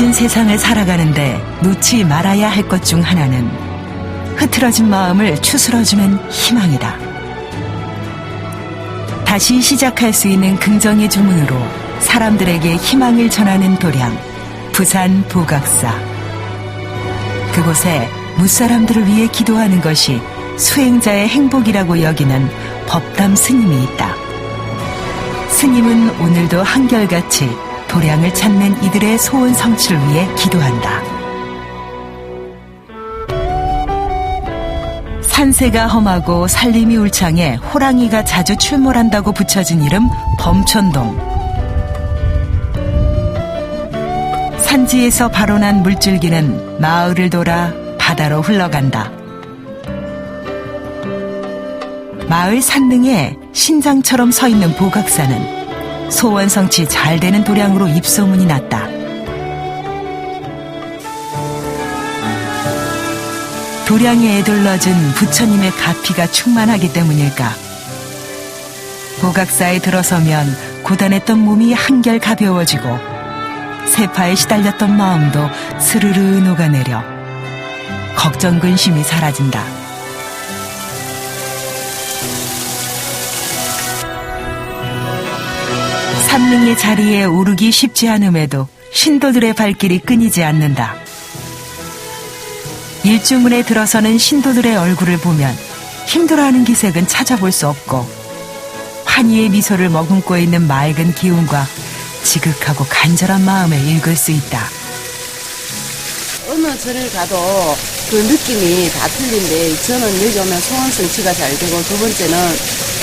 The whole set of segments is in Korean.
뒤처진 세상을 살아가는데 놓지 말아야 할 것 중 하나는 흐트러진 마음을 추스러주는 희망이다. 다시 시작할 수 있는 긍정의 주문으로 사람들에게 희망을 전하는 도량, 부산 보각사. 그곳에 무사람들을 위해 기도하는 것이 수행자의 행복이라고 여기는 법담 스님이 있다. 스님은 오늘도 한결같이 도량을 찾는 이들의 소원 성취를 위해 기도한다. 산세가 험하고 산림이 울창해 호랑이가 자주 출몰한다고 붙여진 이름 범촌동. 산지에서 발원한 물줄기는 마을을 돌아 바다로 흘러간다. 마을 산릉에 신장처럼 서 있는 보각사는 소원 성취 잘 되는 도량으로 입소문이 났다. 도량에 에둘러진 부처님의 가피가 충만하기 때문일까. 보각사에 들어서면 고단했던 몸이 한결 가벼워지고 세파에 시달렸던 마음도 스르르 녹아내려 걱정 근심이 사라진다. 산릉의 자리에 오르기 쉽지 않음에도 신도들의 발길이 끊이지 않는다. 일주문에 들어서는 신도들의 얼굴을 보면 힘들어하는 기색은 찾아볼 수 없고 환희의 미소를 머금고 있는 맑은 기운과 지극하고 간절한 마음을 읽을 수 있다. 어느 절을 가도 그 느낌이 다 틀린데 저는 여기 오면 소원 성취가 잘 되고 두 번째는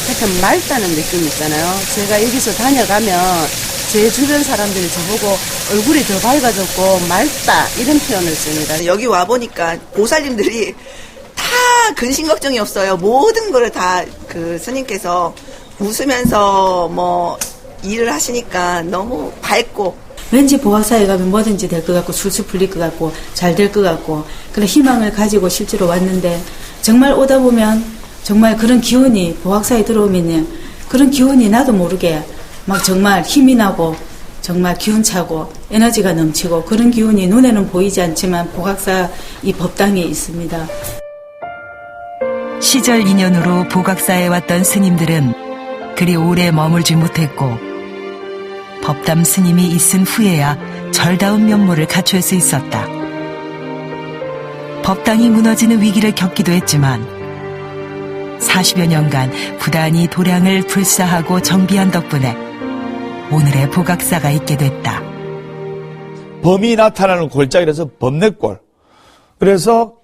하여튼 맑다는 느낌이 있잖아요. 제가 여기서 다녀가면 제 주변 사람들이 저보고 얼굴이 더 밝아졌고 맑다 이런 표현을 씁니다. 여기 와보니까 보살님들이 다 근심 걱정이 없어요. 모든 거를 다 그 스님께서 웃으면서 뭐 일을 하시니까 너무 밝고 왠지 보각사에 가면 뭐든지 될 것 같고 술술 풀릴 것 같고 잘 될 것 같고 그런 희망을 가지고 실제로 왔는데 정말 오다 보면 정말 그런 기운이 보각사에 들어오면 그런 기운이 나도 모르게 막 정말 힘이 나고 정말 기운차고 에너지가 넘치고 그런 기운이 눈에는 보이지 않지만 보각사 이 법당에 있습니다. 시절 인연으로 보각사에 왔던 스님들은 그리 오래 머물지 못했고 법담 스님이 있은 후에야 절다운 면모를 갖출 수 있었다. 법당이 무너지는 위기를 겪기도 했지만 40여 년간 부단히 도량을 불사하고 정비한 덕분에 오늘의 보각사가 있게 됐다. 범이 나타나는 골짜기라서 범내골. 그래서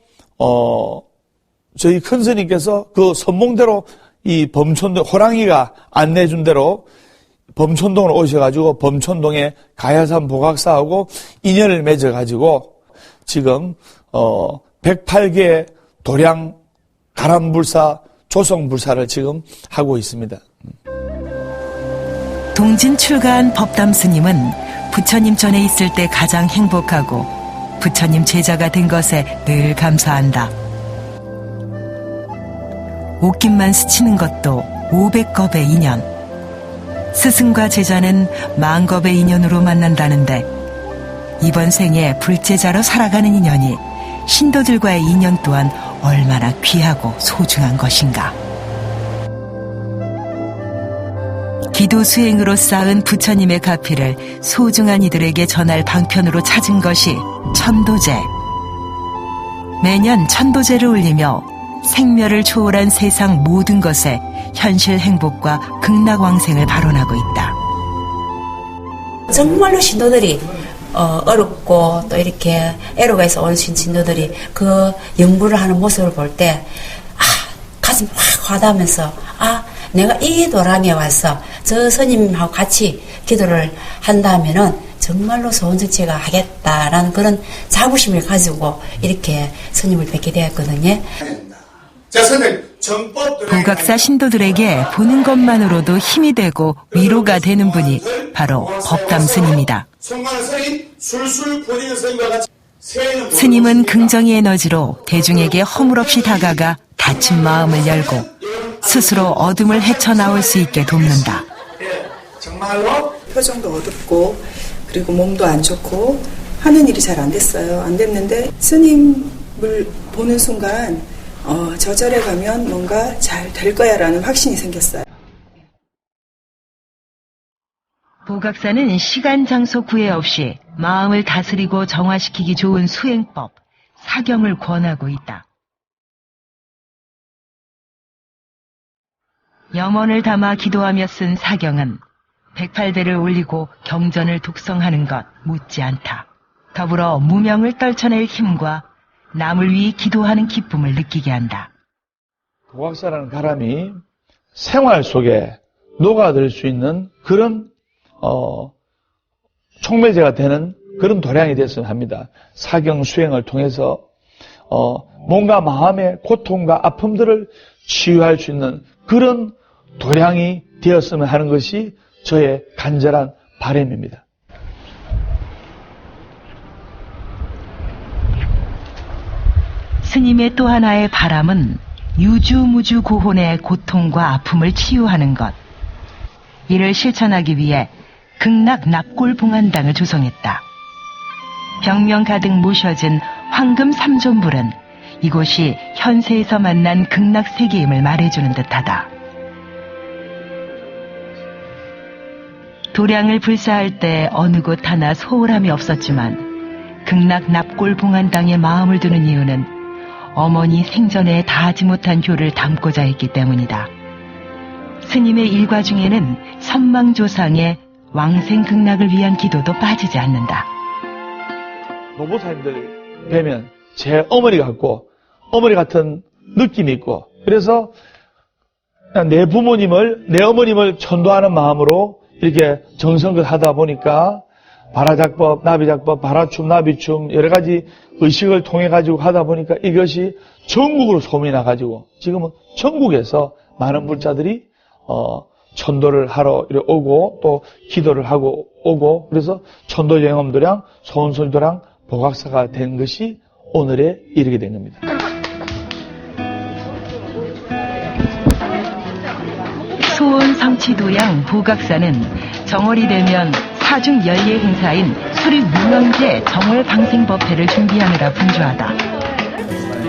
저희 큰 스님께서 그 선몽대로 이 범촌동 호랑이가 안내준 대로 범촌동을 오셔가지고 범촌동에 가야산 보각사하고 인연을 맺어가지고 지금 108개 도량 가람불사 조성불사를 지금 하고 있습니다. 동진 출가한 법담 스님은 부처님 전에 있을 때 가장 행복하고 부처님 제자가 된 것에 늘 감사한다. 옷깃만 스치는 것도 500겁의 인연. 스승과 제자는 만겁의 인연으로 만난다는데 이번 생에 불제자로 살아가는 인연이 신도들과의 인연 또한 얼마나 귀하고 소중한 것인가. 기도 수행으로 쌓은 부처님의 가피를 소중한 이들에게 전할 방편으로 찾은 것이 천도제. 매년 천도제를 올리며 생멸을 초월한 세상 모든 것에 현실 행복과 극락왕생을 발언하고 있다. 정말로 신도들이 어렵고 또 이렇게 애로가에서 온 신도들이 그 연부를 하는 모습을 볼 때 가슴이 확 와닿으면서 내가 이 도량에 와서 저 스님하고 같이 기도를 한다면은 정말로 소원 성취가 하겠다라는 그런 자부심을 가지고 이렇게 스님을 뵙게 되었거든요. 보각사 신도들에게 보는 것만으로도 힘이 되고 위로가 되는 분이 바로 법담 스님이다. 스님은 긍정의 에너지로 대중에게 허물없이 다가가 닫힌 마음을 열고 스스로 어둠을 헤쳐나올 수 있게 돕는다. 정말로 표정도 어둡고 그리고 몸도 안 좋고 하는 일이 잘 안 됐어요. 안 됐는데 스님을 보는 순간 저 절에 가면 뭔가 잘 될 거야라는 확신이 생겼어요. 보각사는 시간, 장소 구애 없이 마음을 다스리고 정화시키기 좋은 수행법, 사경을 권하고 있다. 염원을 담아 기도하며 쓴 사경은 108배를 올리고 경전을 독성하는 것 못지않다. 더불어 무명을 떨쳐낼 힘과 남을 위해 기도하는 기쁨을 느끼게 한다. 보각사라는 사람이 생활 속에 녹아들 수 있는 그런 촉매제가 되는 그런 도량이 됐으면 합니다. 사경 수행을 통해서 몸과 마음의 고통과 아픔들을 치유할 수 있는 그런 도량이 되었으면 하는 것이 저의 간절한 바람입니다. 스님의 또 하나의 바람은 유주무주 고혼의 고통과 아픔을 치유하는 것. 이를 실천하기 위해 극락 납골봉안당을 조성했다. 병명 가득 모셔진 황금 삼존불은 이곳이 현세에서 만난 극락 세계임을 말해주는 듯하다. 도량을 불사할 때 어느 곳 하나 소홀함이 없었지만 극락 납골봉안당에 마음을 두는 이유는 어머니 생전에 다하지 못한 효를 담고자 했기 때문이다. 스님의 일과 중에는 선망조상의 왕생 극락을 위한 기도도 빠지지 않는다. 노보사님들 뵈면 제 어머니 같고 어머니 같은 느낌이 있고 그래서 내 부모님을 내 어머님을 천도하는 마음으로 이렇게 정성껏 하다 보니까 발화작법, 나비작법, 발화춤, 나비춤 여러 가지 의식을 통해 가지고 하다 보니까 이것이 전국으로 소문이 나가지고 지금은 전국에서 많은 불자들이 천도를 하러 오고 또 기도를 하고 오고 그래서 천도 영험도량, 소원솔도량, 보각사가 된 것이 오늘에 이르게 된 겁니다. 소원 성취도량 보각사는 정월이 되면 사중 열예 행사인 수립 무명제 정월 방생법회를 준비하느라 분주하다.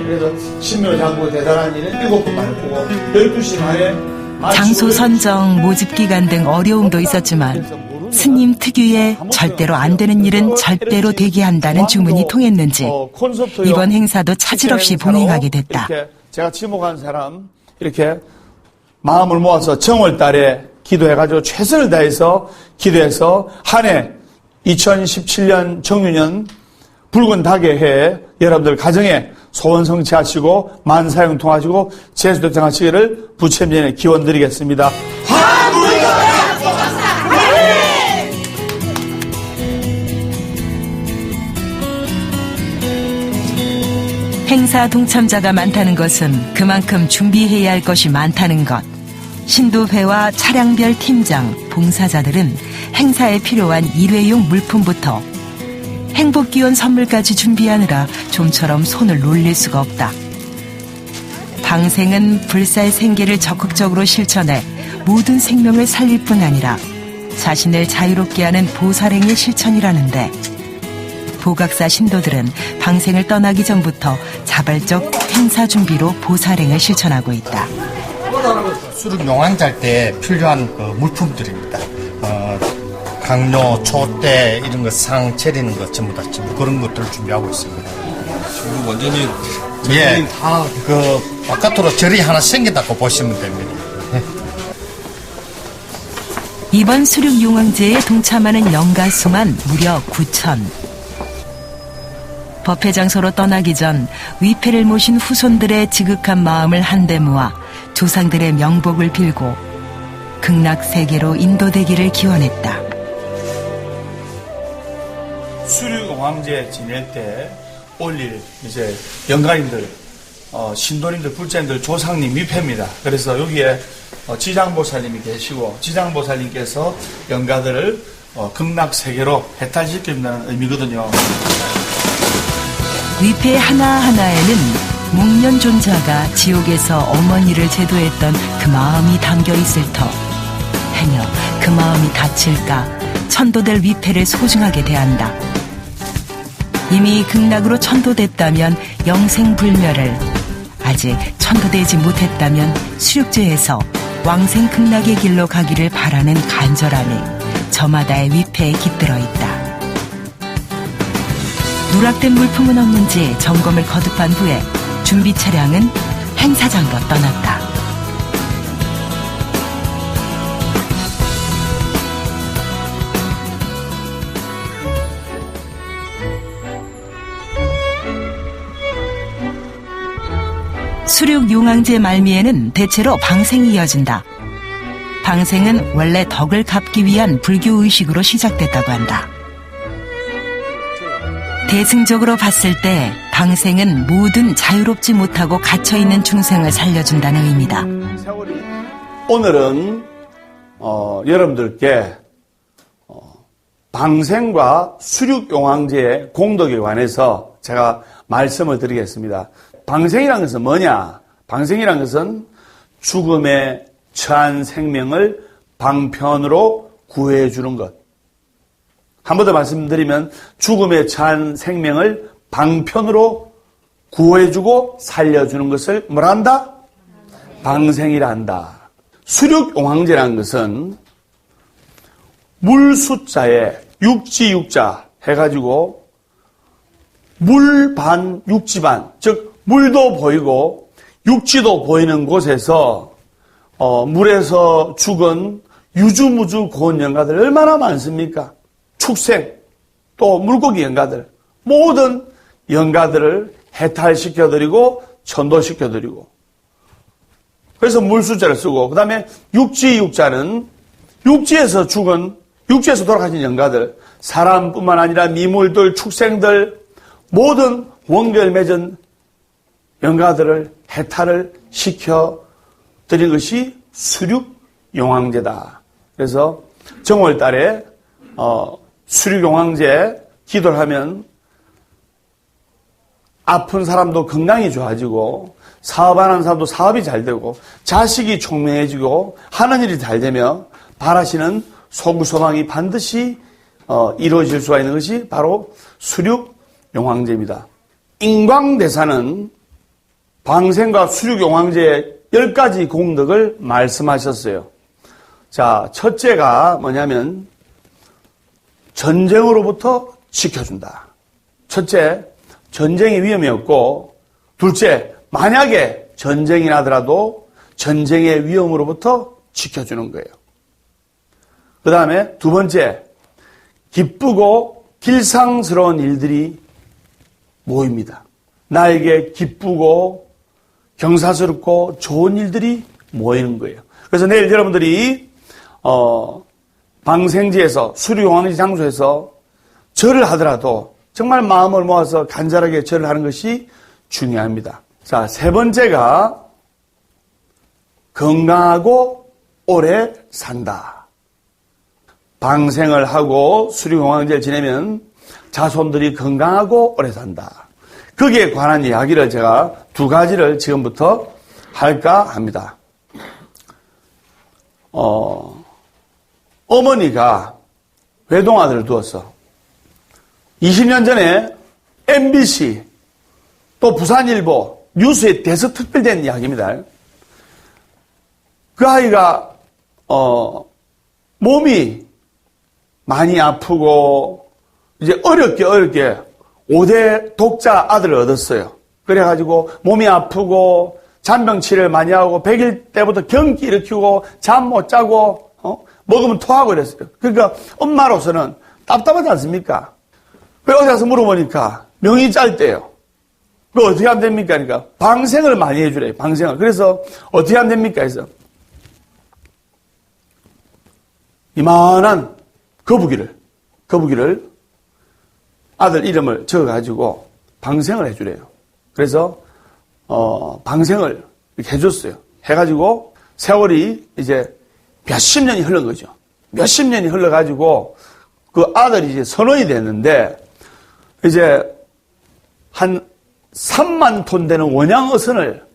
그래서 신묘장구 대단한 일은 7분 만에 보고 12시 만에 장소 선정, 모집 기간 등 어려움도 있었지만 스님 특유의 절대로 안 되는 일은 절대로 되게 한다는 주문이 통했는지 이번 행사도 차질 없이 봉행하게 됐다. 이렇게 제가 지목한 사람 이렇게 마음을 모아서 정월달에 기도해가지고 최선을 다해서 기도해서 한 해 2017년 정유년 붉은 닭의 해에 여러분들 가정에 소원 성취하시고 만사형 통하시고 재수도청하시기를 부처님께 기원드리겠습니다. 행사 동참자가 많다는 것은 그만큼 준비해야 할 것이 많다는 것. 신도배와 차량별 팀장, 봉사자들은 행사에 필요한 일회용 물품부터 행복기원 선물까지 준비하느라 좀처럼 손을 놀릴 수가 없다. 방생은 불사의 생계를 적극적으로 실천해 모든 생명을 살릴 뿐 아니라 자신을 자유롭게 하는 보살행의 실천이라는데 보각사 신도들은 방생을 떠나기 전부터 자발적 행사 준비로 보살행을 실천하고 있다. 수륙 용왕잘 때 필요한 그 물품들입니다. 강료, 촛대 이런 거 상 차리는 것 전부 다 지금 그런 것들을 준비하고 있습니다. 지금 완전히 예, 그 바깥으로 절이 하나 생긴다고 보시면 됩니다. 이번 수륙 용왕제에 동참하는 영가 수만 무려 9,000. 법회 장소로 떠나기 전 위패를 모신 후손들의 지극한 마음을 한데 모아 조상들의 명복을 빌고 극락 세계로 인도되기를 기원했다. 수륙용왕제 지낼 때 올릴 이제 영가님들, 신도님들, 불자님들, 조상님 위패입니다. 그래서 여기에 지장보살님이 계시고 지장보살님께서 영가들을 극락 세계로 해탈시킨다는 의미거든요. 위패 하나하나에는 목련존자가 지옥에서 어머니를 제도했던 그 마음이 담겨 있을 터. 행여 그 마음이 다칠까 천도될 위패를 소중하게 대한다. 이미 극락으로 천도됐다면 영생불멸을, 아직 천도되지 못했다면 수륙제에서 왕생 극락의 길로 가기를 바라는 간절함이 저마다의 위패에 깃들어 있다. 누락된 물품은 없는지 점검을 거듭한 후에 준비 차량은 행사장으로 떠났다. 수륙 용왕제 말미에는 대체로 방생이 이어진다. 방생은 원래 덕을 갚기 위한 불교 의식으로 시작됐다고 한다. 대승적으로 봤을 때 방생은 모든 자유롭지 못하고 갇혀있는 중생을 살려준다는 의미다. 오늘은 여러분들께 방생과 수륙용왕제의 공덕에 관해서 제가 말씀을 드리겠습니다. 방생이란 것은 뭐냐? 방생이란 것은 죽음에 처한 생명을 방편으로 구해주는 것. 한 번 더 말씀드리면 죽음에 처한 생명을 방편으로 구해주고 살려주는 것을 뭐라 한다? 방생이라 한다. 수륙용왕제라는 것은 물숫자에 육지육자 해가지고 물반 육지반, 즉 물도 보이고 육지도 보이는 곳에서 물에서 죽은 유주무주 고운 영가들 얼마나 많습니까? 축생, 또 물고기 영가들, 모든 영가들을 해탈시켜드리고 천도시켜드리고, 그래서 물숫자를 쓰고, 그 다음에 육지육자는 육지에서 죽은, 육지에서 돌아가신 영가들, 사람뿐만 아니라 미물들, 축생들, 모든 원결 맺은 영가들을 해탈을 시켜드린 것이 수륙용왕제다. 그래서 정월달에 수륙용왕제 기도를 하면 아픈 사람도 건강이 좋아지고, 사업하는 사람도 사업이 잘 되고, 자식이 총명해지고, 하는 일이 잘 되며 바라시는 소구소망이 반드시 이루어질 수가 있는 것이 바로 수륙용왕제입니다. 인광대사는 방생과 수륙용왕제의 10가지 공덕을 말씀하셨어요. 자, 첫째가 뭐냐면 전쟁으로부터 지켜준다. 첫째, 전쟁의 위험이 없고, 둘째, 만약에 전쟁이 나더라도 전쟁의 위험으로부터 지켜주는 거예요. 그 다음에 두 번째, 기쁘고 길상스러운 일들이 모입니다. 나에게 기쁘고 경사스럽고 좋은 일들이 모이는 거예요. 그래서 내일 여러분들이 방생지에서 수륙용왕제 장소에서 절을 하더라도 정말 마음을 모아서 간절하게 절을 하는 것이 중요합니다. 자, 세 번째가 건강하고 오래 산다. 방생을 하고 수륙용왕제를 지내면 자손들이 건강하고 오래 산다. 거기에 관한 이야기를 제가 2가지를 지금부터 할까 합니다. 어머니가 외동아들을 두었어. 20년 전에 MBC 또 부산일보 뉴스에 대서특필된 이야기입니다. 그 아이가 몸이 많이 아프고 이제 어렵게 5대 독자 아들을 얻었어요. 그래가지고 몸이 아프고 잔병 치료를 많이 하고 100일 때부터 경기 일으키고 잠 못 자고 먹으면 토하고 이랬어요. 그러니까 엄마로서는 답답하지 않습니까? 그래서 어디 가서 물어보니까 명이 짧대요. 그거 어떻게 하면 됩니까? 그러니까 방생을 많이 해주래요. 방생을. 그래서 어떻게 하면 됩니까? 해서 이만한 거북이를 아들 이름을 적어가지고 방생을 해주래요. 그래서 방생을 이렇게 해줬어요. 해가지고 세월이 이제 몇십 년이 흘른 거죠. 몇십 년이 흘러가지고 그 아들이 이제 선원이 됐는데 이제 한 3만 톤 되는 원양어선을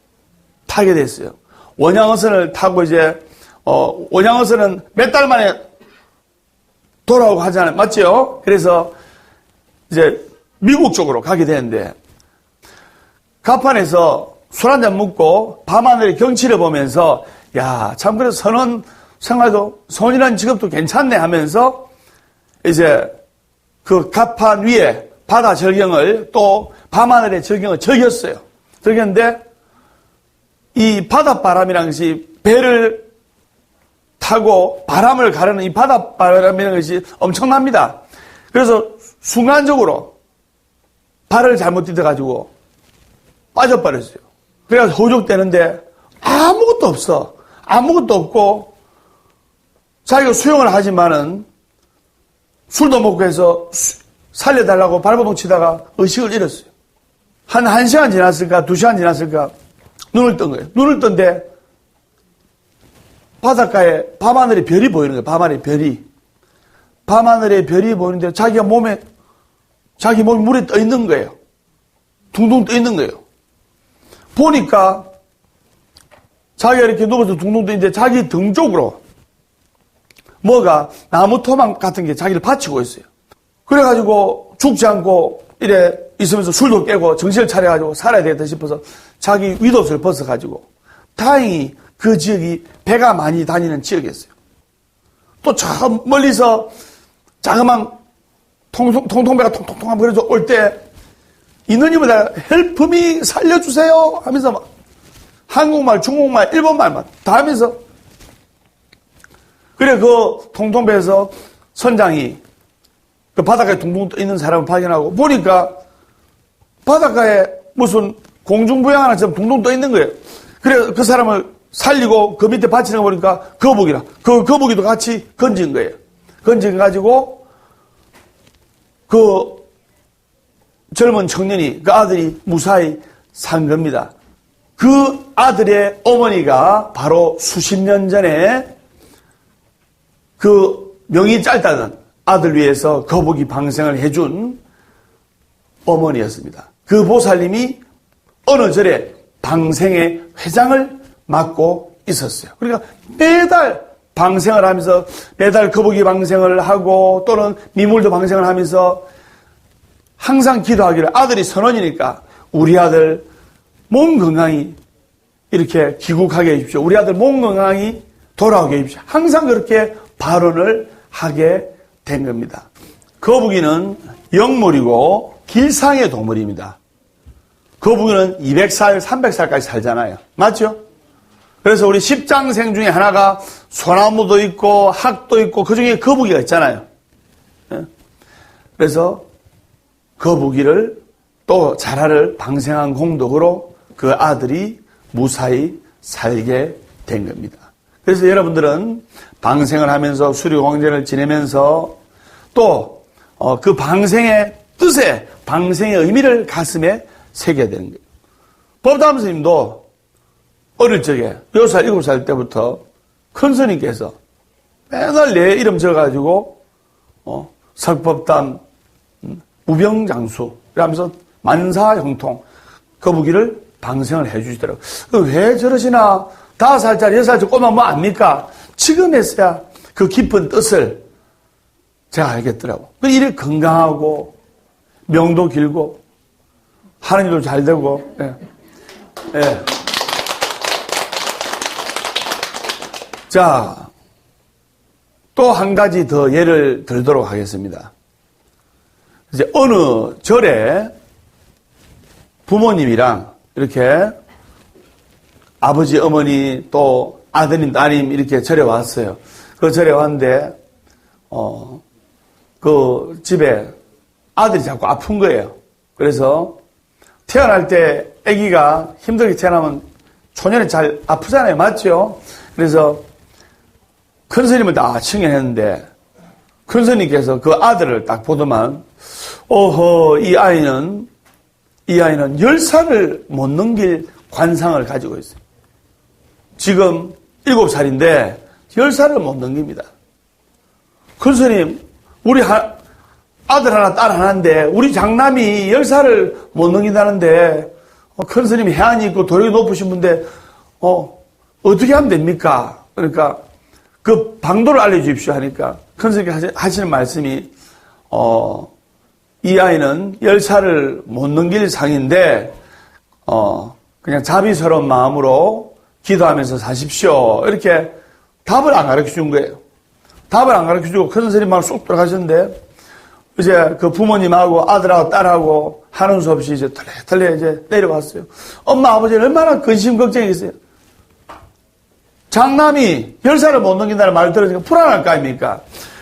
타게 됐어요. 원양어선을 타고 이제 원양어선은 몇 달 만에 돌아오고 하잖아요. 맞죠? 그래서 이제 미국 쪽으로 가게 되는데 갑판에서 술 한잔 먹고 밤하늘의 경치를 보면서 야, 참 그래서 선원 생활도 선이라는 직업도 괜찮네 하면서 이제 그 갑판 위에 바다 절경을 또 밤하늘의 절경을 즐겼어요. 즐겼는데 이 바닷바람이라는 것이 배를 타고 바람을 가르는 이 바닷바람이라는 것이 엄청납니다. 그래서 순간적으로 발을 잘못 디뎌가지고 빠져버렸어요. 그래서 호적되는데 아무것도 없어. 아무것도 없고 자기가 수영을 하지만은 술도 먹고 해서 살려달라고 발버둥 치다가 의식을 잃었어요. 한 1시간 지났을까 2시간 지났을까 눈을 뜬 거예요. 눈을 뜬데 바닷가에 밤하늘의 별이 보이는 거예요. 밤하늘의 별이. 밤하늘의 별이 보이는데 자기 몸이 물에 떠 있는 거예요. 둥둥 떠 있는 거예요. 보니까 자기가 이렇게 누워서 둥둥 떠 있는데 자기 등 쪽으로 뭐가 나무 토막 같은 게 자기를 받치고 있어요. 그래가지고 죽지 않고 이래 있으면서 술도 깨고 정신을 차려가지고 살아야 되겠다 싶어서 자기 윗옷을 벗어가지고 다행히 그 지역이 배가 많이 다니는 지역이었어요. 또 저 멀리서 자그만 통통배가 통통통 그래서 올 때 이느님을 헬프 미 살려주세요 하면서 막 한국말, 중국말, 일본말만 다 하면서 그래 그 통통배에서 선장이 그 바닷가에 둥둥 떠 있는 사람을 발견하고 보니까 바닷가에 무슨 공중부양 하나처럼 둥둥 떠 있는 거예요. 그래 그 사람을 살리고 그 밑에 받치는 거 보니까 거북이라 그 거북이도 같이 건진 거예요. 건져가지고 그 젊은 청년이 그 아들이 무사히 산 겁니다. 그 아들의 어머니가 바로 수십 년 전에 그 명이 짧다는 아들 위해서 거북이 방생을 해준 어머니였습니다. 그 보살님이 어느 절에 방생의 회장을 맡고 있었어요. 그러니까 매달 방생을 하면서 매달 거북이 방생을 하고 또는 미물도 방생을 하면서 항상 기도하기를 아들이 선원이니까 우리 아들 몸 건강히 이렇게 귀국하게 해주십시오. 우리 아들 몸 건강히 돌아오게 해주십시오. 항상 그렇게 발언을 하게 된 겁니다. 거북이는 영물이고 길상의 동물입니다. 거북이는 200살, 300살까지 살잖아요. 맞죠? 그래서 우리 십장생 중에 하나가 소나무도 있고 학도 있고 그중에 거북이가 있잖아요. 그래서 거북이를 또 자라를 방생한 공덕으로 그 아들이 무사히 살게 된 겁니다. 그래서 여러분들은 방생을 하면서 수료공전을 지내면서 또 그 방생의 뜻에 방생의 의미를 가슴에 새겨야 되는 거예요. 법담 스님도 어릴 적에 6살, 7살 때부터 큰 스님께서 맨날 내 이름 적어가지고 석법담 무병장수 이러면서 만사형통 거북이를 방생을 해주시더라고요. 왜 저러시나 5살짜리 6살짜리 꼬마 뭐 압니까? 지금에서야 그 깊은 뜻을 제가 알겠더라고. 이래 건강하고 명도 길고 하느님도 잘 되고 예. 예. 자, 또 한 가지 더 예를 들도록 하겠습니다. 이제 어느 절에 부모님이랑 이렇게 아버지, 어머니, 또 아드님, 따님 이렇게 절에 왔어요. 그 절에 왔는데, 그 집에 아들이 자꾸 아픈 거예요. 그래서 태어날 때 아기가 힘들게 태어나면 초년에 잘 아프잖아요. 맞죠? 그래서 큰 스님을 다 칭찬했는데 큰 스님께서 그 아들을 딱 보더만 이 아이는 10살을 못 넘길 관상을 가지고 있어요. 지금 7살인데 10살을 못 넘깁니다. 큰 스님, 우리 아들 하나 딸 하나인데 우리 장남이 10살을 못 넘긴다는데 큰 스님이 해안이 있고 도력이 높으신 분인데 어떻게 하면 됩니까? 그러니까 그 방도를 알려주십시오 하니까 큰 스님이 하시는 말씀이 이 아이는 10살을 못 넘길 상인데, 그냥 자비스러운 마음으로 기도하면서 사십시오. 이렇게 답을 안 가르쳐 준 거예요. 답을 안 가르쳐 주고 큰 스님하고 쑥 들어가셨는데, 이제 그 부모님하고 아들하고 딸하고 하는 수 없이 이제 털레 이제 내려왔어요. 엄마, 아버지는 얼마나 근심 걱정이겠어요. 장남이 10살을 못 넘긴다는 말을 들으니까 불안할 거 아닙니까?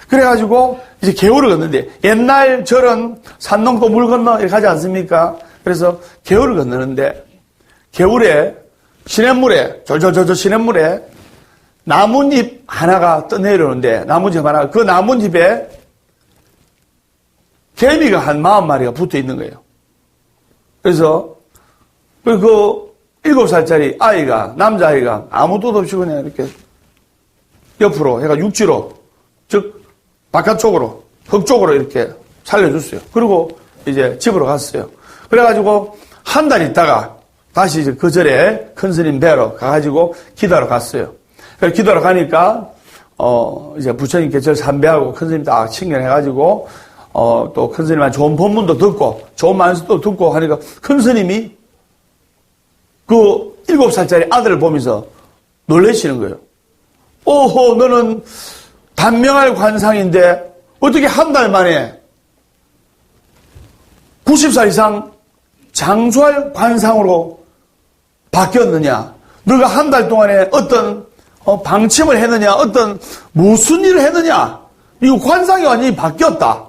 그래가지고 이제 개울을 걷는데, 옛날 절은 산 넘고 물 건너 이렇게 하지 않습니까? 그래서 개울을 건너는데, 개울에 시냇물에 졸졸졸졸 시냇물에 나뭇잎 하나가 떠내려오는데, 나뭇잎 하나가, 그 나뭇잎에 개미가 한 40마리가 붙어 있는 거예요. 그래서 그 7살짜리 아이가, 남자아이가 아무 뜻 없이 그냥 이렇게 옆으로 해가 육지로, 즉 바깥쪽으로, 흙 쪽으로 이렇게 살려줬어요. 그리고 이제 집으로 갔어요. 그래가지고 한 달 있다가 다시 이제 그 절에 큰 스님 뵈러 가가지고 기도하러 갔어요. 그래서 기도하러 가니까 이제 부처님께 절 삼배하고 큰 스님 딱 칭견해가지고 또 큰 스님한테 좋은 법문도 듣고 좋은 말씀도 듣고 하니까 큰 스님이 그 7살짜리 아들을 보면서 놀라시는 거예요. 오호, 너는 단명할 관상인데 어떻게 한 달 만에 90살 이상 장수할 관상으로 바뀌었느냐? 너가 한 달 동안에 어떤 방침을 했느냐? 어떤 무슨 일을 했느냐? 이거 관상이 완전히 바뀌었다.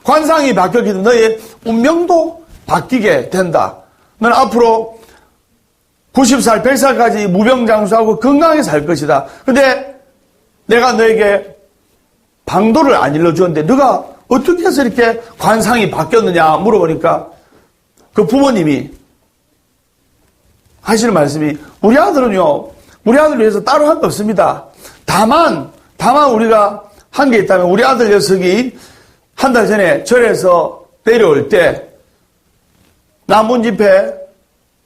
관상이 바뀌었기 때문에 너의 운명도 바뀌게 된다. 너는 앞으로 90살, 100살까지 무병장수하고 건강하게 살 것이다. 근데 내가 너에게 방도를 안 일러주었는데 너가 어떻게 해서 이렇게 관상이 바뀌었느냐 물어보니까 그 부모님이 하시는 말씀이 우리 아들은요, 우리 아들을 위해서 따로 한 게 없습니다. 다만 우리가 한 게 있다면 우리 아들 녀석이 한 달 전에 절에서 내려올 때 나뭇잎에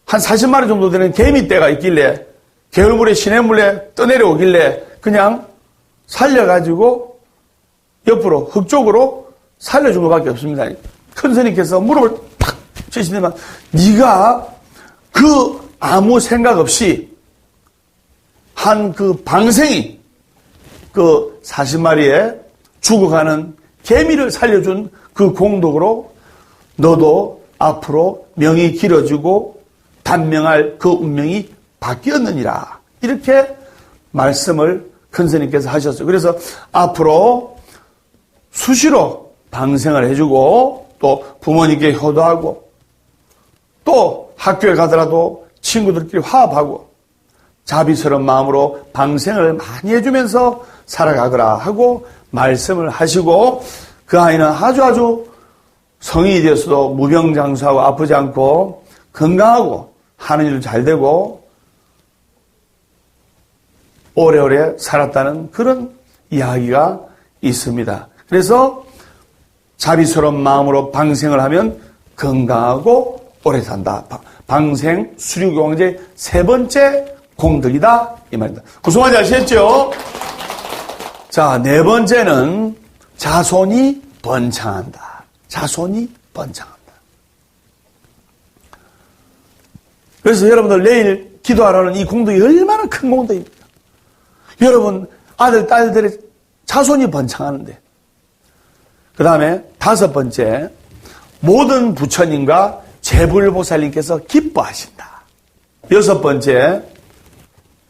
한 40마리 정도 되는 개미떼가 있길래 개울물에 시냇물에 떠내려오길래 그냥 살려가지고 옆으로 흙 쪽으로 살려준 것밖에 없습니다. 큰 스님께서 무릎을 탁 치시더만 네가 그 아무 생각 없이 한 그 방생이 그 40마리에 죽어가는 개미를 살려준 그 공덕으로 너도 앞으로 명이 길어지고 단명할 그 운명이 바뀌었느니라. 이렇게 말씀을 큰 스님께서 하셨어요. 그래서 앞으로 수시로 방생을 해주고 또 부모님께 효도하고 또 학교에 가더라도 친구들끼리 화합하고 자비스러운 마음으로 방생을 많이 해주면서 살아가거라 하고 말씀을 하시고 그 아이는 아주 성인이 되어서도 무병장수하고 아프지 않고 건강하고 하는 일도 잘 되고 오래오래 살았다는 그런 이야기가 있습니다. 그래서 자비스러운 마음으로 방생을 하면 건강하고 오래 산다. 방생 수류경제 3번째 공덕이다 이 말입니다. 구성하지 아시겠죠? 자, 4번째는 자손이 번창한다. 자손이 번창한다. 그래서 여러분들 내일 기도하라는 이 공덕이 얼마나 큰 공덕입니까? 여러분 아들, 딸들의 자손이 번창하는데 그 다음에 5번째 모든 부처님과 재불보살님께서 기뻐하신다. 6번째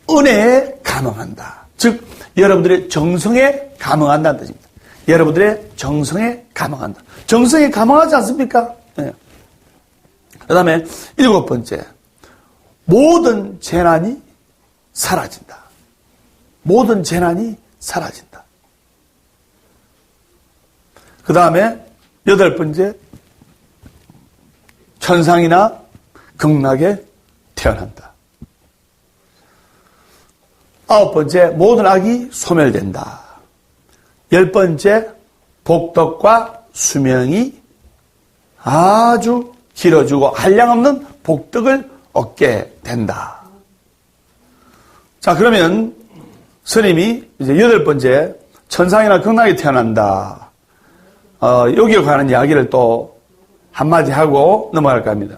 은혜에 감응한다. 즉 여러분들의 정성에 감응한다는 뜻입니다. 여러분들의 정성에 감응한다. 정성에 감응하지 않습니까? 네. 그 다음에 7번째 모든 재난이 사라진다. 모든 재난이 사라진다. 그 다음에 8번째 천상이나 극락에 태어난다. 9번째 모든 악이 소멸된다. 10번째 복덕과 수명이 아주 길어지고 한량없는 복덕을 얻게 된다. 자, 그러면 스님이 이제 8번째 천상이나 극락에 태어난다. 여기에 관한 이야기를 또 한마디 하고 넘어갈까 합니다.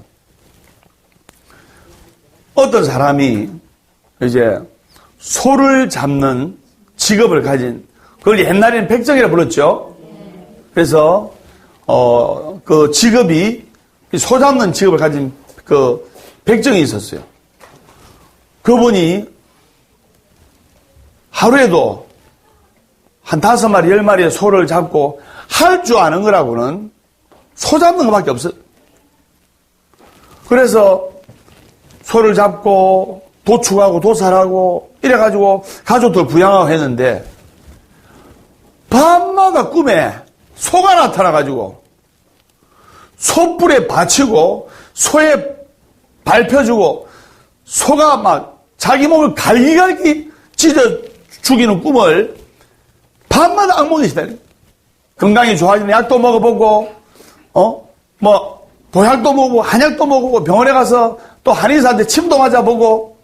어떤 사람이 이제 소를 잡는 직업을 가진, 그걸 옛날에는 백정이라 불렀죠. 그래서 그 직업이 소 잡는 직업을 가진 그 백정이 있었어요. 그분이 하루에도 한 5마리, 10마리의 소를 잡고 할 줄 아는 거라고는 소 잡는 것밖에 없어요. 그래서 소를 잡고 도축하고 도살하고 이래가지고 가족들 부양하고 했는데 밤마다 꿈에 소가 나타나가지고 소뿔에 받치고 소에 밟혀주고 소가 막 자기 몸을 갈기갈기 찢어 죽이는 꿈을 밤마다 악몽이 시달려. 건강이 좋아지는 약도 먹어보고 보약도 먹고 한약도 먹고 병원에 가서 또 한의사한테 침도 맞아보고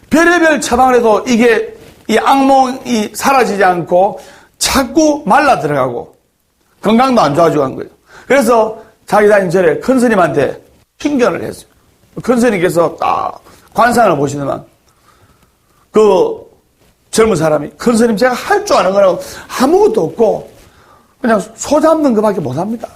별의별 처방을 해도 이게 이 악몽이 사라지지 않고 자꾸 말라 들어가고 건강도 안 좋아지고 한 거예요. 그래서 자기 다닌 절에 큰 스님한테 신견을 했어요. 큰 스님께서 딱 관상을 보시더만 그 젊은 사람이 큰 스님 제가 할 줄 아는 거라고 아무것도 없고 그냥 소 잡는 것밖에 못합니다.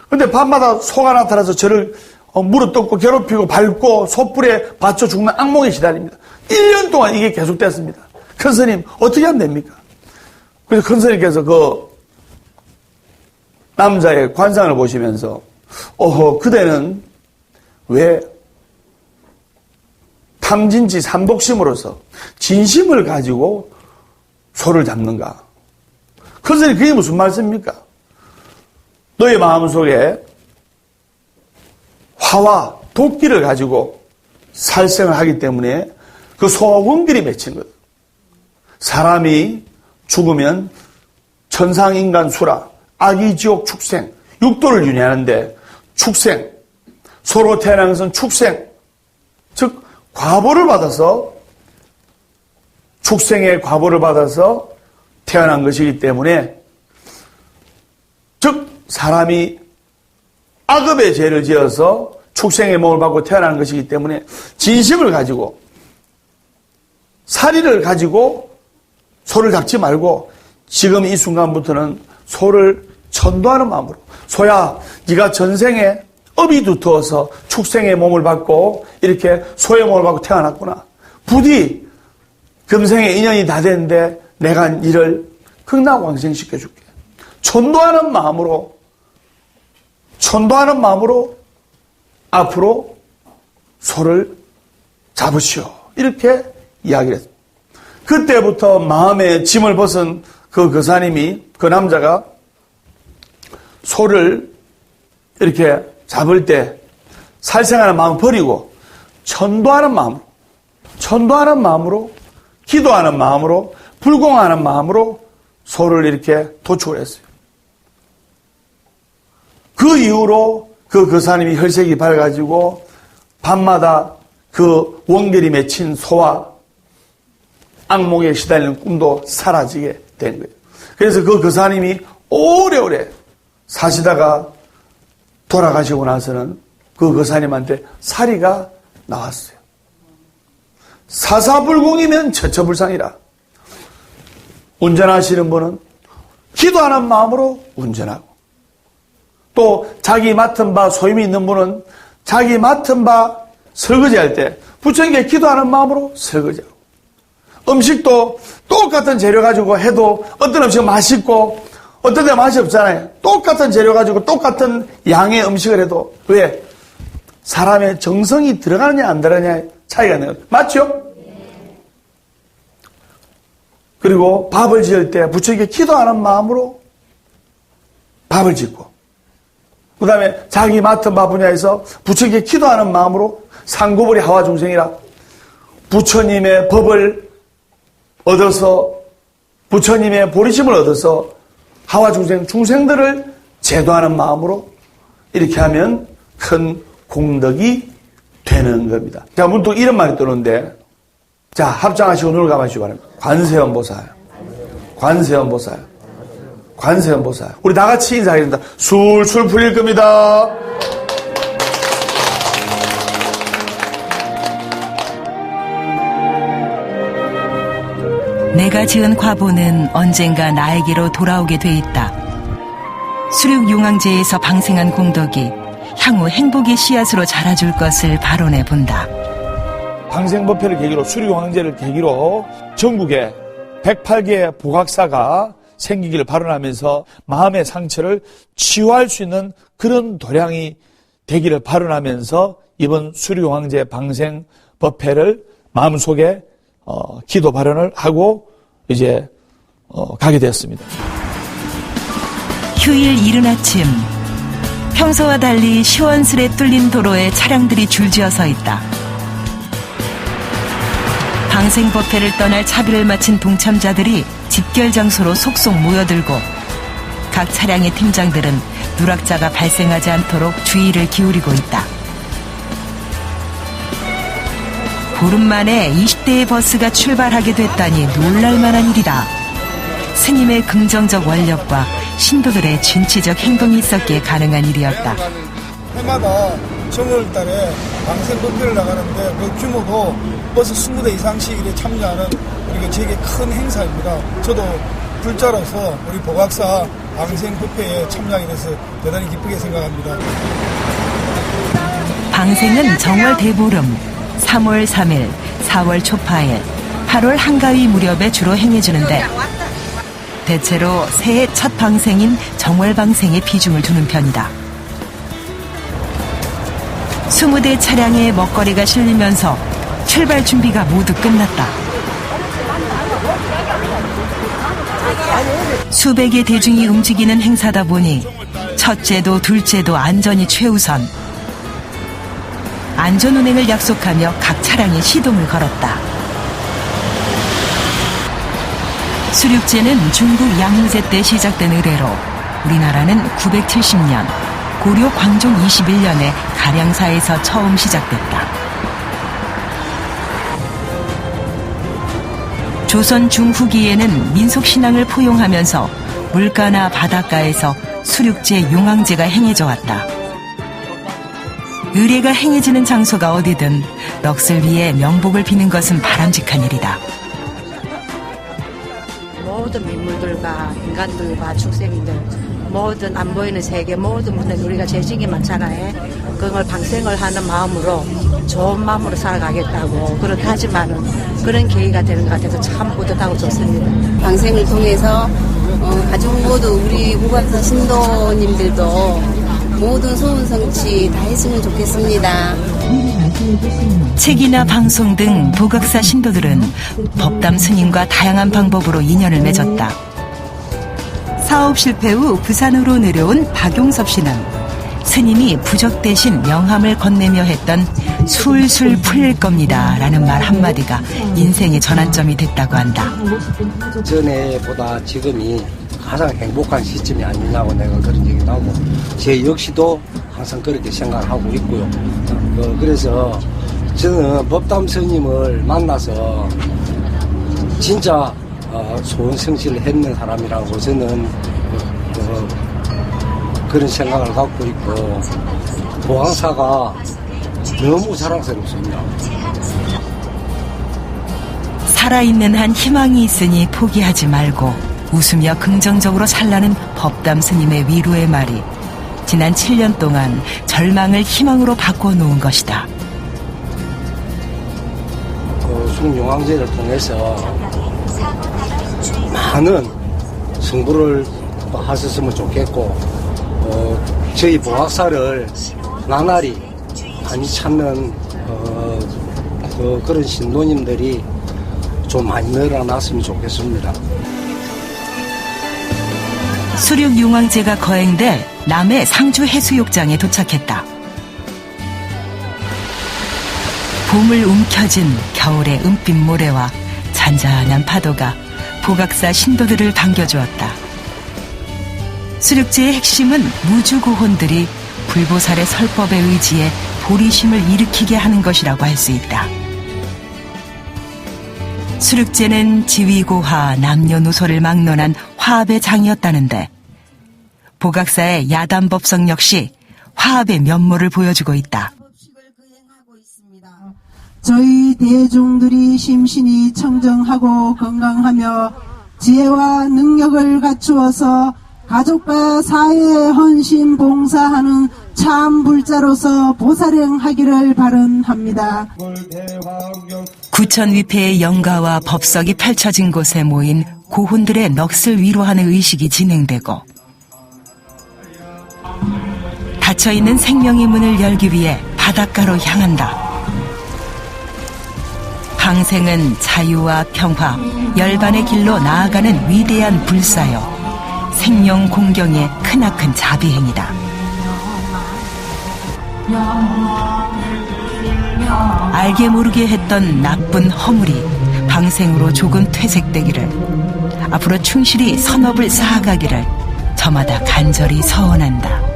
근데 밤마다 소가 나타나서 저를 물어뜯고 괴롭히고 밟고 소뿔에 받쳐 죽는 악몽에 시달립니다. 1년 동안 이게 계속됐습니다. 큰 스님 어떻게 하면 됩니까? 그래서 큰 스님께서 그 남자의 관상을 보시면서 그대는 왜 탐진치 삼독심으로서 진심을 가지고 소를 잡는가? 큰 스님 그게 무슨 말씀입니까? 너의 마음속에 화와 도끼를 가지고 살생을 하기 때문에 그 소와 원결이 맺힌 것. 사람이 죽으면 천상인간 수라, 아기지옥 축생, 육도를 윤회하는데 축생, 소로 태어난 것은 축생, 즉 과보를 받아서 축생의 과보를 받아서 태어난 것이기 때문에 즉 사람이 악업의 죄를 지어서 축생의 몸을 받고 태어난 것이기 때문에 진심을 가지고 사리를 가지고 소를 잡지 말고 지금 이 순간부터는 소를 천도하는 마음으로 소야 네가 전생에 업이 두터워서 축생의 몸을 받고 이렇게 소의 몸을 받고 태어났구나. 부디 금생의 인연이 다 됐는데 내가 이를 극락왕생시켜줄게. 천도하는 마음으로 앞으로 소를 잡으시오. 이렇게 이야기를 했습니다. 그때부터 마음에 짐을 벗은 그 거사님이, 그 남자가 소를 이렇게 잡을 때 살생하는 마음 버리고 천도하는 마음으로, 기도하는 마음으로, 불공하는 마음으로 소를 이렇게 도축을 했어요. 그 이후로 그 거사님이 혈색이 밝아지고 밤마다 그 원결이 맺힌 소와 악몽에 시달리는 꿈도 사라지게 된 거예요. 그래서 그 거사님이 오래오래 사시다가 돌아가시고 나서는 그 거사님한테 사리가 나왔어요. 사사불공이면 처처불상이라. 운전하시는 분은 기도하는 마음으로 운전하고, 또 자기 맡은 바 소임이 있는 분은 자기 맡은 바 설거지할 때 부처님께 기도하는 마음으로 설거지하고, 음식도 똑같은 재료 가지고 해도 어떤 음식은 맛있고 어떤 데 맛이 없잖아요. 똑같은 재료 가지고 똑같은 양의 음식을 해도 왜? 사람의 정성이 들어가느냐 안 들어가느냐 차이가 있는 거죠. 맞죠? 그리고 밥을 지을 때 부처님께 기도하는 마음으로 밥을 짓고, 그 다음에 자기 맡은 바 분야에서 부처님께 기도하는 마음으로 상고불이 하와 중생이라 부처님의 법을 얻어서, 부처님의 보리심을 얻어서 하와 중생들을 제도하는 마음으로 이렇게 하면 큰 공덕이 되는 겁니다. 자, 문득 이런 말이 떠오르는데, 자, 합장하시고 눈을 감아주시기 바랍니다. 관세음보살. 우리 다 같이 인사하겠습니다. 술술 풀릴 겁니다. 내가 지은 과보는 언젠가 나에게로 돌아오게 돼 있다. 수륙용왕제에서 방생한 공덕이 향후 행복의 씨앗으로 자라줄 것을 발언해 본다. 방생법회를 계기로, 수륙용왕제를 계기로 전국에 108개의 보각사가 생기기를 발언하면서 마음의 상처를 치유할 수 있는 그런 도량이 되기를 발언하면서 이번 수륙용왕제 방생법회를 마음속에 기도 발언을 하고 이제 가게 되었습니다. 휴일 이른 아침, 평소와 달리 시원스레 뚫린 도로에 차량들이 줄지어 서 있다. 방생법회를 떠날 차비를 마친 동참자들이 집결 장소로 속속 모여들고 각 차량의 팀장들은 누락자가 발생하지 않도록 주의를 기울이고 있다. 보름 만에 20대의 버스가 출발하게 됐다니 놀랄만한 일이다. 스님의 긍정적 원력과 신도들의 진취적 행동이 있었기에 가능한 일이었다. 해마다 정월달에 방생법회를 나가는데 그 규모도 버스 20대 이상씩 참여하는 우리가 되게 큰 행사입니다. 저도 불자로서 우리 보각사 방생법회에 참여하게 돼서 대단히 기쁘게 생각합니다. 방생은 정월 대보름, 3월 3일, 4월 초파일, 8월 한가위 무렵에 주로 행해지는데 대체로 새해 첫 방생인 정월 방생에 비중을 두는 편이다. 20대 차량에 먹거리가 실리면서 출발 준비가 모두 끝났다. 수백의 대중이 움직이는 행사다 보니 첫째도 둘째도 안전이 최우선. 안전운행을 약속하며 각 차량에 시동을 걸었다. 수륙제는 중국 양흥제 때 시작된 의례로 우리나라는 970년 고려 광종 21년에 가량사에서 처음 시작됐다. 조선 중후기에는 민속신앙을 포용하면서 물가나 바닷가에서 수륙제 용왕제가 행해져 왔다. 의례가 행해지는 장소가 어디든 넋을 위해 명복을 비는 것은 바람직한 일이다. 모든 민물들과 인간들과 축생인들 모든 안 보이는 세계 모든 분들 우리가 재직이 많잖아요. 그걸 방생을 하는 마음으로 좋은 마음으로 살아가겠다고 그렇다지만은 그런 계기가 되는 것 같아서 참 뿌듯하고 좋습니다. 방생을 통해서 가족 모두 우리 보각사 신도님들도 모든 소원 성취 다 했으면 좋겠습니다. 책이나 방송 등 보각사 신도들은 법담 스님과 다양한 방법으로 인연을 맺었다. 사업 실패 후 부산으로 내려온 박용섭 씨는 스님이 부적 대신 명함을 건네며 했던 술술 풀릴 겁니다 라는 말 한마디가 인생의 전환점이 됐다고 한다. 전에보다 지금이 가장 행복한 시점이 아니냐고 내가 그런 얘기도 하고 제 역시도 항상 그렇게 생각하고 있고요. 그래서 저는 법담 스님을 만나서 진짜 소원 성취를 했는 사람이라고 저는 그런 생각을 갖고 있고 보항사가 너무 자랑스럽습니다. 살아있는 한 희망이 있으니 포기하지 말고 웃으며 긍정적으로 살라는 법담 스님의 위로의 말이 지난 7년 동안 절망을 희망으로 바꿔놓은 것이다. 수륙용왕제를 통해서 많은 승부를 하셨으면 좋겠고 저희 보학사를 나날이 많이 찾는 그런 신도님들이 좀 많이 늘어났으면 좋겠습니다. 수륙용왕제가 거행돼 남해 상주 해수욕장에 도착했다. 봄을 움켜쥔 겨울의 은빛 모래와 잔잔한 파도가 보각사 신도들을 반겨주었다. 수륙제의 핵심은 무주고혼들이 불보살의 설법에 의지해 보리심을 일으키게 하는 것이라고 할 수 있다. 수륙제는 지위고하 남녀노소를 막론한 화합의 장이었다는데 보각사의 야단법성 역시 화합의 면모를 보여주고 있다. 저희 대중들이 심신이 청정하고 건강하며 지혜와 능력을 갖추어서 가족과 사회에 헌신 봉사하는 참 불자로서 보살행하기를 바람합니다. 구천 위패의 영가와 법석이 펼쳐진 곳에 모인 고혼들의 넋을 위로하는 의식이 진행되고 닫혀있는 생명의 문을 열기 위해 바닷가로 향한다. 방생은 자유와 평화, 열반의 길로 나아가는 위대한 불사여 생명 공경의 크나큰 자비행이다. 알게 모르게 했던 나쁜 허물이 방생으로 조금 퇴색되기를, 앞으로 충실히 선업을 쌓아가기를 저마다 간절히 서원한다.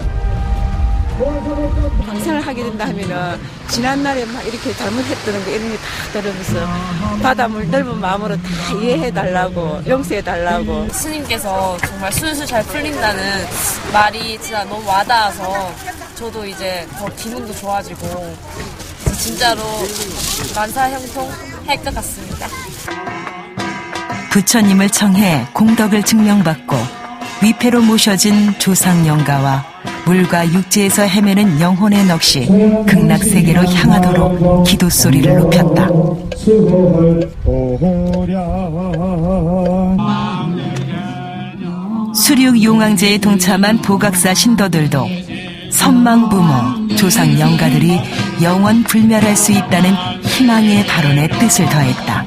방생을 하게 된다 하면은 지난날에 막 이렇게 잘못했던 거 이런 게 다 들으면서 바닷물 넓은 마음으로 다 이해해달라고, 용서해달라고. 스님께서 정말 술술 잘 풀린다는 말이 진짜 너무 와닿아서 저도 이제 더 기분도 좋아지고 진짜로 만사형통 할 것 같습니다. 부처님을 청해 공덕을 증명받고 위패로 모셔진 조상영가와 물과 육지에서 헤매는 영혼의 넋이 극락세계로 향하도록 기도소리를 높였다. 수륙용왕제에 동참한 보각사 신도들도 선망부모, 조상영가들이 영원 불멸할 수 있다는 희망의 발언에 뜻을 더했다.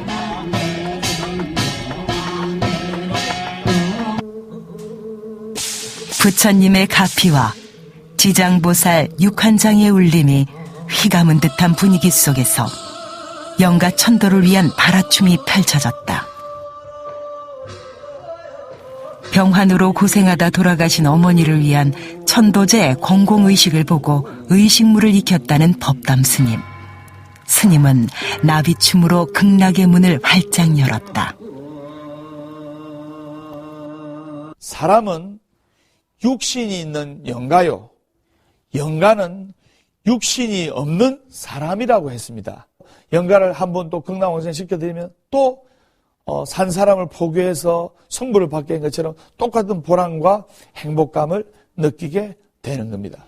부처님의 가피와 지장보살 육한장의 울림이 휘감은 듯한 분위기 속에서 영가 천도를 위한 발화춤이 펼쳐졌다. 병환으로 고생하다 돌아가신 어머니를 위한 천도제 공공의식을 보고 의식물을 익혔다는 법담 스님. 스님은 나비춤으로 극락의 문을 활짝 열었다. 사람은 육신이 있는 영가요, 영가는 육신이 없는 사람이라고 했습니다. 영가를 한번 또 극락원생 시켜드리면 또 산 사람을 포교해서 성부를 받게 한 것처럼 똑같은 보람과 행복감을 느끼게 되는 겁니다.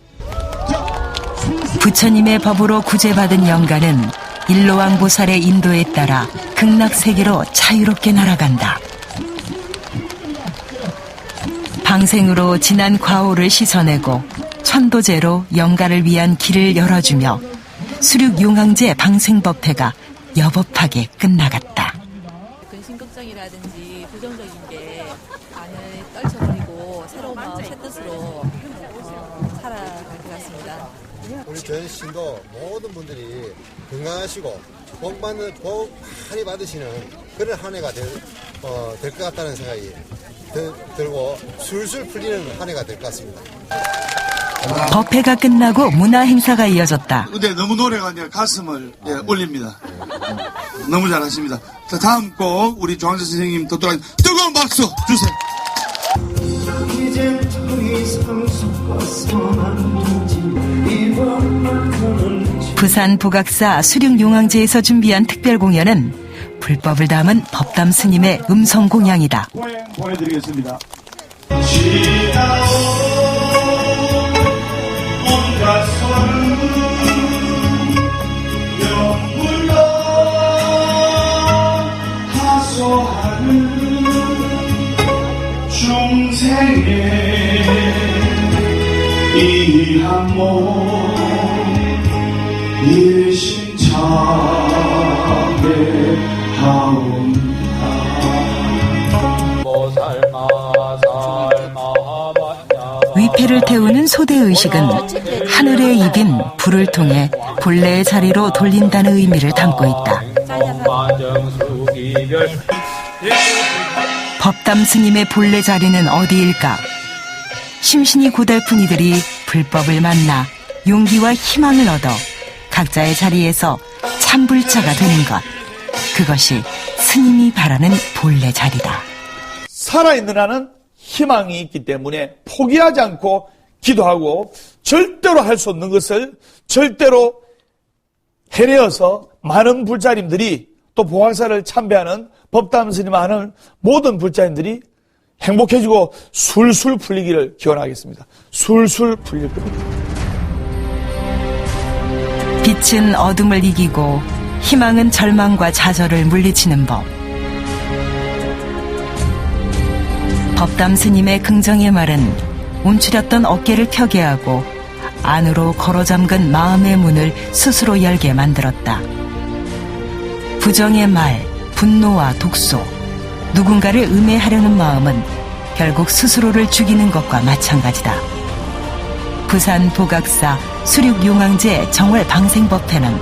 부처님의 법으로 구제받은 영가는 일로왕 보살의 인도에 따라 극락세계로 자유롭게 날아간다. 방생으로 지난 과오를 씻어내고 천도제로 영가를 위한 길을 열어주며 수륙용왕제 방생법회가 여법하게 끝나갔다. 근심걱정이라든지 부정적인 게 안을 떨쳐버리고 새로운 마음, 새 뜻으로 살아갈 것 같습니다. 우리 전 신도 모든 분들이 건강하시고 복 많이 받으시는 그런 한 해가 될 것 같다는 생각이 들고 술술 풀리는 한 해가 될 것 같습니다. 법회가 끝나고 문화행사가 이어졌다. 근데 너무 노래가 이제 가슴을 올립니다. 너무 잘하십니다. 자, 다음 곡 우리 조항재 선생님 또 돌아가신 뜨거운 박수 주세요. 부산 보각사 수륙용왕제에서 준비한 특별 공연은 불법을 담은 법담 스님의 음성 공양이다. 보여드리겠습니다. 중생의 이 한 몸 일심참에 하온다. 위패를 태우는 소대의식은 하늘에 입인 불을 통해 본래의 자리로 돌린다는 의미를 담고 있다. 법담 스님의 본래 자리는 어디일까? 심신이 고달픈 이들이 불법을 만나 용기와 희망을 얻어 각자의 자리에서 참불자가 되는 것. 그것이 스님이 바라는 본래 자리다. 살아있는 한은 희망이 있기 때문에 포기하지 않고 기도하고 절대로 할 수 없는 것을 절대로 해내어서 많은 불자님들이 또 보학사를 참배하는 법담 스님을 하는 모든 불자님들이 행복해지고 술술 풀리기를 기원하겠습니다. 술술 풀릴 겁니다. 빛은 어둠을 이기고 희망은 절망과 좌절을 물리치는 법. 법담 스님의 긍정의 말은 움츠렸던 어깨를 펴게 하고 안으로 걸어 잠근 마음의 문을 스스로 열게 만들었다. 부정의 말, 분노와 독소, 누군가를 음해하려는 마음은 결국 스스로를 죽이는 것과 마찬가지다. 부산 보각사 수륙용왕제 정월 방생법회는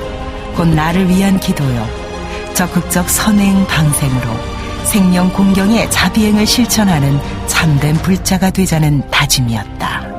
곧 나를 위한 기도요, 적극적 선행 방생으로 생명 공경의 자비행을 실천하는 참된 불자가 되자는 다짐이었다.